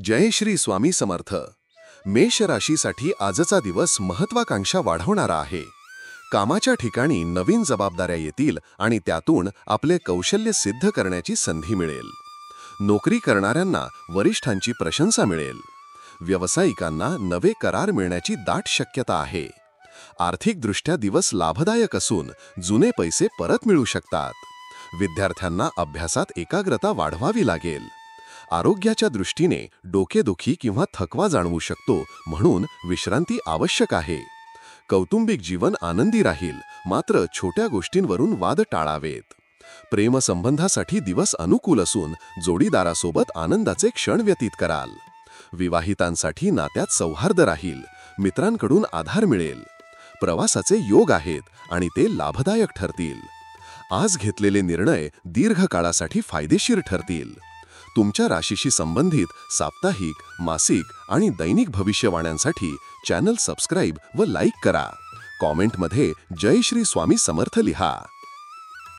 जय श्री स्वामी समर्थ. मेष राशीसाठी आजचा दिवस महत्वाकांक्षा वाढवणारा आहे. कामाच्या ठिकाणी नवीन जबाबदाऱ्या येतील आणि त्यातून आपले कौशल्य सिद्ध करण्याची संधी मिळेल. नोकरी करणाऱ्यांना वरिष्ठांची प्रशंसा मिळेल. व्यावसायिकांना नवे करार मिळण्याची दाट शक्यता आहे. आर्थिकदृष्ट्या दिवस लाभदायक असून जुने पैसे परत मिळू शकतात. विद्यार्थ्यांना अभ्यासात एकाग्रता वाढवावी लागेल. आरोग्याच्या दृष्टीने डोकेदुखी किंवा थकवा जाणवू शकतो, म्हणून विश्रांती आवश्यक आहे. कौटुंबिक जीवन आनंदी राहील, मात्र छोट्या गोष्टींवरून वाद टाळावेत. प्रेमसंबंधासाठी दिवस अनुकूल असून जोडीदारासोबत आनंदाचे क्षण व्यतीत कराल. विवाहितांसाठी नात्यात सौहार्द राहील. मित्रांकडून आधार मिळेल. प्रवासाचे योग आहेत आणि ते लाभदायक ठरतील. आज घेतलेले निर्णय दीर्घकाळासाठी फायदेशीर ठरतील. तुमच्या राशीशी संबंधित साप्ताहिक, मासिक आणि दैनिक भविष्यवाण्यांसाठी चॅनल सबस्क्राईब व लाईक करा. कॉमेंटमध्ये जय श्री स्वामी समर्थ लिहा.